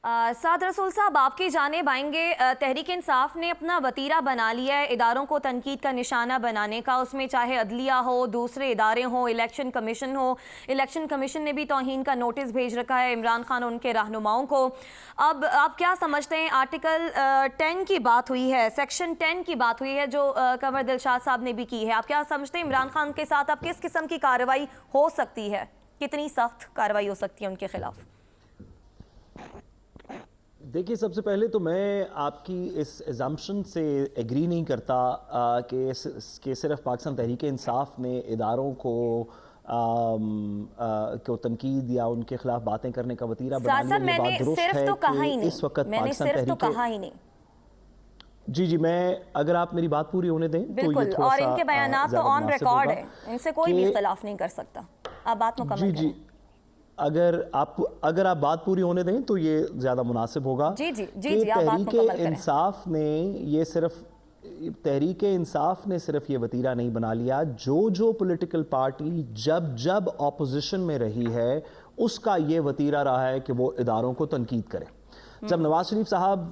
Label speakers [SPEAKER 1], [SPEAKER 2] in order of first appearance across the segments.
[SPEAKER 1] साद रसूल साहब, आपकी जानिब आएंगे। तहरीक इंसाफ ने अपना वतीरा बना लिया है इदारों को तनकीद का निशाना बनाने का, उसमें चाहे अदलिया हो, दूसरे इदारे हों, इलेक्शन कमीशन हो। इलेक्शन कमीशन ने भी तौहीन का नोटिस भेज रखा है इमरान खान और उनके रहनुमाओं को। अब आप क्या समझते हैं, आर्टिकल 10 की बात हुई है, सेक्शन 10 की बात हुई है जो कंवर दिलशाद साहब ने भी की है, आप क्या समझते हैं इमरान खान के साथ अब किस किस्म की कार्रवाई हो सकती है, कितनी सख्त कार्रवाई हो सकती है उनके खिलाफ?
[SPEAKER 2] देखिए, सबसे पहले तो मैं आपकी इस एजम्पशन से एग्री नहीं करता कि सिर्फ पाकिस्तान तहरीक इंसाफ ने इदारों को तनकीद या उनके खिलाफ बातें करने का वतीरा बना लिया। ये बात दुरुस्त है कि इस वक्त पाकिस्तान तहरीक जी, मैं अगर आप मेरी बात पूरी होने दें तो ये थोड़ा
[SPEAKER 1] और इनके बयानात तो ऑन रिकॉर्ड है, इनसे कोई भी इख्तिलाफ नहीं कर सकता। आप बात मुकम्मल करें।
[SPEAKER 2] अगर आप बात पूरी होने दें तो ये ज़्यादा मुनासिब होगा।
[SPEAKER 1] जी, तहरीक
[SPEAKER 2] इंसाफ ने सिर्फ ये वतीरा नहीं बना लिया, जो पॉलिटिकल पार्टी जब ऑपोजिशन में रही है उसका ये वतीरा रहा है कि वो इदारों को तनकीद करे। जब नवाज शरीफ साहब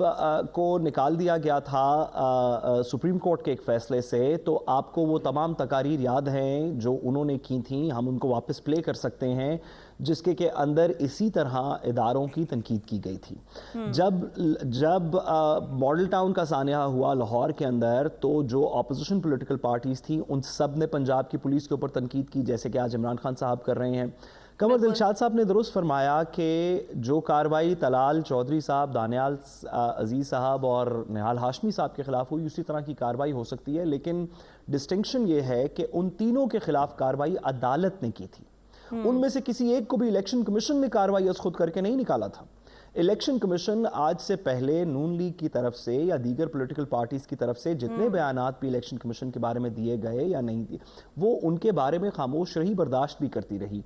[SPEAKER 2] को निकाल दिया गया था सुप्रीम कोर्ट के एक फैसले से, तो आपको वो तमाम तकारीर याद हैं जो उन्होंने की थी, हम उनको वापस प्ले कर सकते हैं, जिसके के अंदर इसी तरह इदारों की तनकीद की गई थी। जब मॉडल टाउन का सानिया हुआ लाहौर के अंदर, तो जो अपोजिशन पॉलिटिकल पार्टीज़ थी उन सब ने पंजाब की पुलिस के ऊपर तनकीद की, जैसे कि आज इमरान खान साहब कर रहे हैं। कंवर दिलशाद साहब ने दुरुस्त फरमाया कि जो कार्रवाई तलाल चौधरी साहब, दानियाल अजीज़ साहब और निहाल हाशमी साहब के खिलाफ हुई, उसी तरह की कार्रवाई हो सकती है, लेकिन डिस्टिंक्शन ये है कि उन तीनों के खिलाफ कार्रवाई अदालत ने की थी। उनमें से किसी एक को भी इलेक्शन कमीशन ने कार्रवाई अज़ खुद करके नहीं निकाला था। इलेक्शन कमीशन आज से पहले नून लीग की तरफ से या दीगर पॉलिटिकल पार्टीज़ की तरफ से जितने बयानात भी इलेक्शन कमीशन के बारे में दिए गए या नहीं दिए, वो उनके बारे में खामोश रही, बर्दाश्त भी करती रही।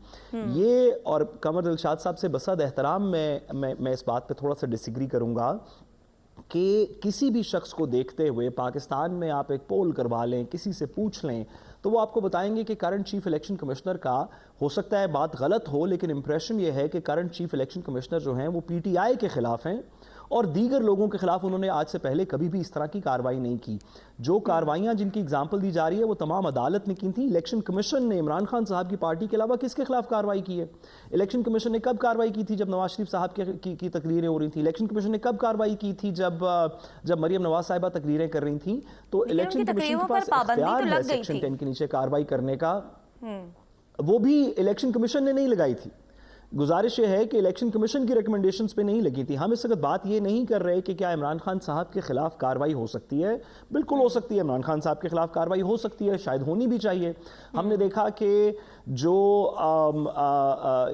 [SPEAKER 2] ये और कंवर दिलशाद साहब से बसद एहतराम मैं इस बात पे थोड़ा सा डिसएग्री करूँगा कि किसी भी शख्स को देखते हुए पाकिस्तान में आप एक पोल करवा लें, किसी से पूछ लें, तो वो आपको बताएंगे कि करंट चीफ इलेक्शन कमिश्नर का, हो सकता है बात गलत हो, लेकिन इंप्रेशन ये है कि करंट चीफ इलेक्शन कमिश्नर जो हैं वो पीटीआई के खिलाफ हैं और दीगर लोगों के खिलाफ उन्होंने आज से पहले कभी भी इस तरह की कार्रवाई नहीं की। जो कार्रवाइयाँ जिनकी एग्जाम्पल दी जा रही है वो तमाम अदालत ने की थी। इलेक्शन कमीशन ने इमरान खान साहब की पार्टी के अलावा किसके खिलाफ कार्रवाई की है? इलेक्शन कमीशन ने कब कार्रवाई की थी? जब नवाज शरीफ साहब की तकरीरें हो रही थी। इलेक्शन कमीशन ने कब कार्रवाई की थी? जब मरियम नवाज साहिबा तकरीरें कर रही थी। तो इलेक्शन कमीशन के पास इख्तियार है सेक्शन 10 के नीचे कार्रवाई करने का, वो भी इलेक्शन कमीशन ने नहीं लगाई थी। गुजारिश ये है कि इलेक्शन कमीशन की रिकमेंडेशंस पे नहीं लगी थी। हम इस वक्त बात ये नहीं कर रहे कि क्या इमरान खान साहब के खिलाफ कार्रवाई हो सकती है। बिल्कुल हो सकती है, इमरान खान साहब के खिलाफ कार्रवाई हो सकती है, शायद होनी भी चाहिए। हमने देखा कि जो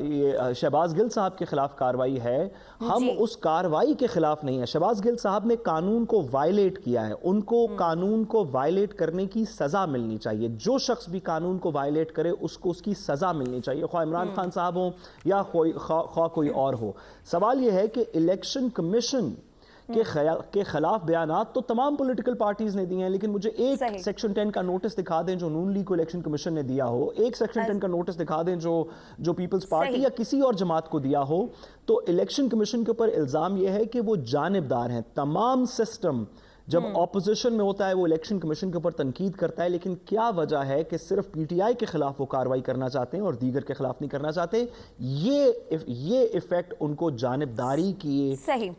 [SPEAKER 2] ये शहबाज गिल साहब के खिलाफ कार्रवाई है, हम उस कार्रवाई के खिलाफ नहीं है। शहबाज गिल साहब ने कानून को वायलेट किया है, उनको कानून को वायलेट करने की सजा मिलनी चाहिए। जो शख्स भी कानून को वायलेट करे उसको उसकी सजा मिलनी चाहिए, ख्वाह इमरान खान साहब हो या ख्वाह कोई और हो। सवाल यह है कि इलेक्शन कमीशन के खिलाफ बयानात तो तमाम पॉलिटिकल पार्टीज ने दिए हैं, लेकिन मुझे एक सेक्शन 10 का नोटिस दिखा दें जो नून लीग को इलेक्शन कमीशन ने दिया हो, एक सेक्शन 10 का नोटिस दिखा दें जो पीपल्स पार्टी या किसी और जमात को दिया हो। तो इलेक्शन कमीशन के ऊपर इल्जाम यह है कि वो जानिबदार हैं। तमाम सिस्टम जब ऑपोजिशन में होता है वो इलेक्शन कमीशन के ऊपर तनकीद करता है, लेकिन क्या वजह है कि सिर्फ पीटीआई के खिलाफ वो कार्रवाई करना चाहते हैं और दीगर के खिलाफ नहीं करना चाहते? ये इफेक्ट उनको जानिबदारी की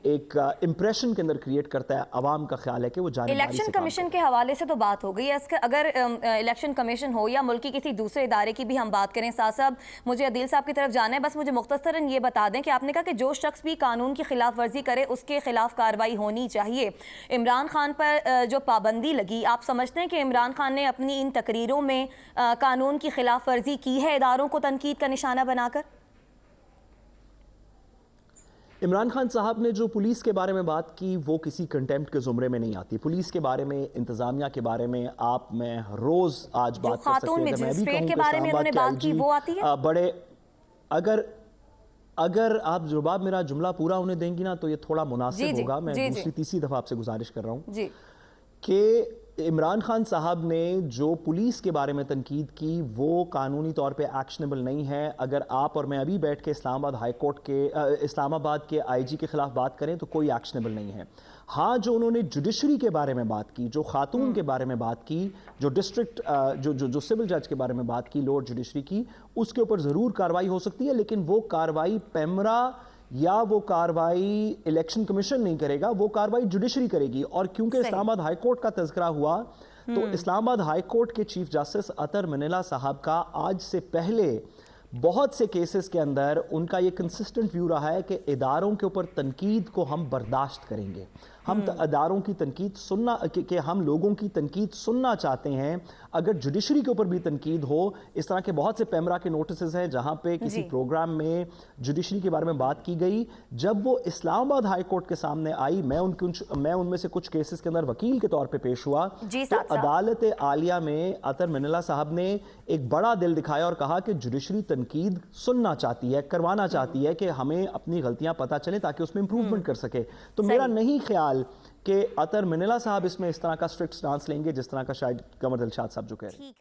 [SPEAKER 2] एक इंप्रेशन के अंदर क्रिएट करता है। अवाम का ख्याल है कि वो जानिबदारी।
[SPEAKER 1] इलेक्शन कमीशन के हवाले से तो बात हो गई है, अगर इलेक्शन कमीशन हो या मुल्क की किसी दूसरे इदारे की भी हम बात करें, साहब मुझे अदील साहब की तरफ जाना है, बस मुझे मुख्तसरन ये बता दें कि आपने कहा कि जो शख्स भी कानून की खिलाफ वर्जी करे उसके खिलाफ कार्रवाई होनी चाहिए। इमरान खान पर जो पाबंदी लगी, आप समझते हैं कि इमरान खान ने अपनी इन तकरीरों में कानून की खिलाफ वर्जी की है इदारों को तनकीद का निशाना बनाकर?
[SPEAKER 2] इमरान खान साहब ने जो पुलिस के बारे में बात की वो किसी कंटेम्प्ट के जुमरे में नहीं आती। पुलिस के बारे में, इंतजामिया के बारे में आप मैं रोज आज बात कर सकते हैं। मैं भी कहूं
[SPEAKER 1] के बारे में उन्होंने बात की, वो आती है।
[SPEAKER 2] बड़े अगर आप जुबाब मेरा जुमला पूरा होने देंगी ना तो ये थोड़ा मुनासिब होगा। मैं दूसरी तीसरी दफा आपसे गुजारिश कर रहा हूँ कि عمران خان صاحب نے جو پولیس کے بارے میں تنقید کی وہ قانونی طور پہ ایکشنیبل نہیں ہے. اگر آپ اور میں ابھی بیٹھ کے اسلام آباد ہائی کورٹ کے اسلام آباد کے آئی جی کے خلاف بات کریں تو کوئی ایکشنیبل نہیں ہے. ہاں جو انہوں نے جوڈیشری کے بارے میں بات کی, جو خاتون کے بارے میں بات کی, جو ڈسٹرکٹ جو سول جج کے بارے میں بات کی لوڈ جوڈیشری کی, اس کے اوپر ضرور کارروائی ہو سکتی ہے, لیکن وہ کارروائی پیمرا یا وہ کارروائی الیکشن کمیشن نہیں کرے گا, وہ کارروائی جوڈیشری کرے گی. اور کیونکہ اسلام آباد ہائی کورٹ کا تذکرہ ہوا تو اسلام آباد ہائی کورٹ کے چیف جسٹس عطر منیلا صاحب کا آج سے پہلے بہت سے کیسز کے اندر ان کا یہ کنسسٹنٹ ویو رہا ہے کہ اداروں کے اوپر تنقید کو ہم برداشت کریں گے. ہم اداروں کی تنقید سننا کہ ہم لوگوں کی تنقید سننا چاہتے ہیں. اگر جوڈیشری کے اوپر بھی تنقید ہو, اس طرح کے بہت سے پیمرا کے نوٹسز ہیں جہاں پہ کسی پروگرام میں جوڈیشری کے بارے میں بات کی گئی, جب وہ اسلام آباد ہائی کورٹ کے سامنے آئی, میں ان میں سے کچھ کیسز کے اندر وکیل کے طور پہ پیش ہوا, تو عدالت عالیہ میں عطر منیلا صاحب نے ایک بڑا دل دکھایا اور کہا کہ جوڈیشری تنقید سننا چاہتی ہے, کروانا چاہتی ہے کہ ہمیں اپنی غلطیاں پتہ چلیں تاکہ اس میں امپروومنٹ کر سکے. تو میرا نہیں خیال کہ عطر منیلا صاحب اس میں اس طرح کا سٹرکٹ سٹانس لیں گے جس طرح کا شاید قمر دلشاد صاحب جو کہہ رہے ہیں.